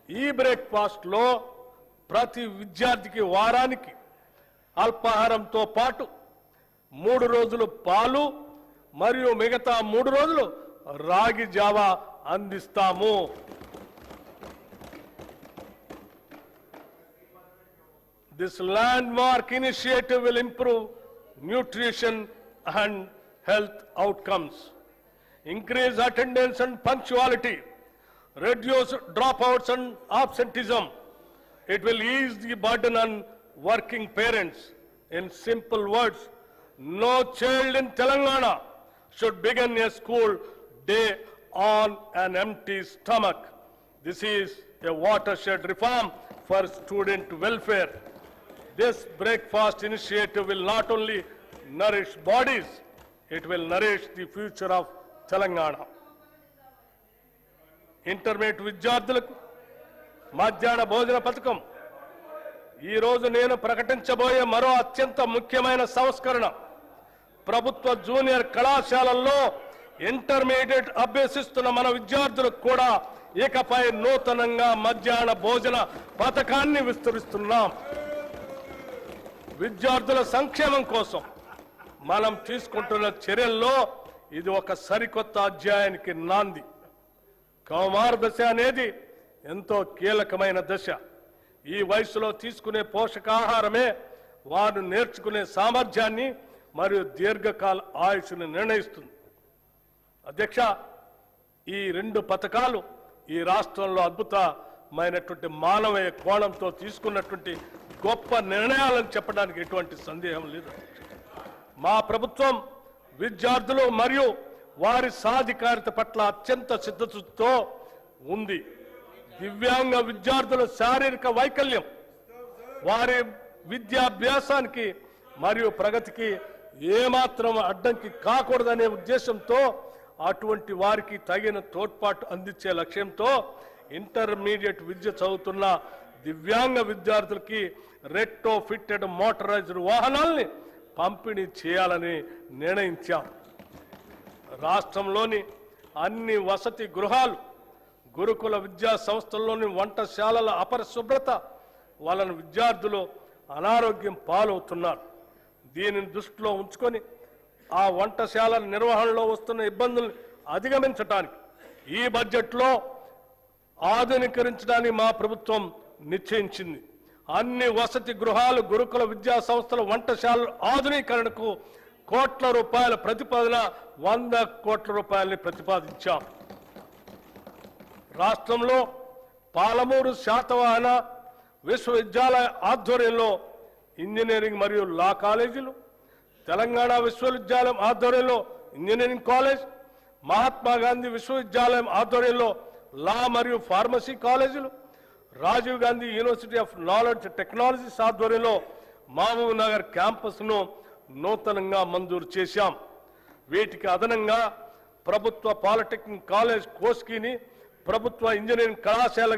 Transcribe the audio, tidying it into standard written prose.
ఈ బ్రేక్ఫాస్ట్ లో ప్రతి విద్యార్థికి వారానికి అల్పాహారంతో పాటు 3 రోజులు పాలు మరియు మిగతా 3 రోజులు రాగి జావా అందిస్తాము. This landmark initiative will improve nutrition and health outcomes, increase attendance and punctuality, reduce dropouts and absenteeism. It will ease the burden on working parents. In simple words, no child in Telangana should begin a school day on an empty stomach. This is a watershed reform for student welfare. This breakfast initiative will not only nourish bodies, it will nourish the future of Telangana. Intermediate విద్యార్థులకు మధ్యాహ్న భోజన పథకం ఈ రోజు నేను ప్రకటించబోయే మరో అత్యంత ముఖ్యమైన సంస్కరణ. ప్రభుత్వ జూనియర్ కళాశాలల్లో ఇంటర్మీడియట్ అభ్యసిస్తున్న మన విద్యార్థులకు కూడా ఇకపై నూతనంగా మధ్యాహ్న భోజన పథకాన్ని విస్తరిస్తున్నాం. విద్యార్థుల సంక్షేమం కోసం మనం తీసుకుంటున్న చర్యల్లో ఇది ఒక సరికొత్త అధ్యాయానికి నాంది. కౌమార దశ అనేది ఎంతో కీలకమైన దశ. ఈ వయసులో తీసుకునే పోషకాహారమే వారు నేర్చుకునే సామర్థ్యాన్ని మరియు దీర్ఘకాల ఆయుష్ను నిర్ణయిస్తుంది. అధ్యక్ష, ఈ 2 పథకాలు ఈ రాష్ట్రంలో అద్భుతమైనటువంటి మానవీయ కోణంతో తీసుకున్నటువంటి గొప్ప నిర్ణయాలను చెప్పడానికి ఎటువంటి సందేహం లేదు. మా ప్రభుత్వం విద్యార్థులు మరియు వారి సాధికారిత పట్ల అత్యంత సిద్ధతతో ఉంది. దివ్యాంగ విద్యార్థుల శారీరక వైకల్యం వారి విద్యాభ్యాసానికి మరియు ప్రగతికి ఏమాత్రం అడ్డంకి కాకూడదనే ఉద్దేశంతో అటువంటి వారికి తగిన తోడ్పాటు అందించే లక్ష్యంతో ఇంటర్మీడియట్ విద్య చదువుతున్న దివ్యాంగ విద్యార్థులకి రెట్రో ఫిట్టెడ్ మోటరైజ్డ్ వాహనాల్ని పంపిణీ చేయాలని నిర్ణయించాం. రాష్ట్రంలోని అన్ని వసతి గృహాలు, గురుకుల విద్యా సంస్థల్లోని వంటశాలల అపరిశుభ్రత వలన విద్యార్థులు అనారోగ్యం పాలవుతున్నారు. దీనిని దృష్టిలో ఉంచుకొని ఆ వంటశాలల నిర్వహణలో వస్తున్న ఇబ్బందులను అధిగమించడానికి ఈ బడ్జెట్లో ఆధునీకరించడానికి మా ప్రభుత్వం నిశ్చయించింది. అన్ని వసతి గృహాలు, గురుకుల విద్యా సంస్థల వంటశాలల ఆధునీకరణకు కోట్ల రూపాయల ప్రతిపాదన 100 కోట్ల రూపాయలని ప్రతిపాదించాం. రాష్ట్రంలో పాలమూరు శాతవాహన విశ్వవిద్యాలయ ఆధ్వర్యంలో ఇంజనీరింగ్ మరియు లా కాలేజీలు, తెలంగాణ విశ్వవిద్యాలయం ఆధ్వర్యంలో ఇంజనీరింగ్ కాలేజ్, మహాత్మా గాంధీ విశ్వవిద్యాలయం ఆధ్వర్యంలో లా మరియు ఫార్మసీ కాలేజీలు, Rajiv Gandhi university of knowledge technologies ఆధ్వర్యంలో మహబూబ్ నగర్ క్యాంపస్ను నూతనంగా మంజూరు చేశాం. వీటికి అదనంగా ప్రభుత్వ పాలిటెక్నిక్ కాలేజ్ కోస్గిని ప్రభుత్వ ఇంజనీరింగ్ కళాశాలగా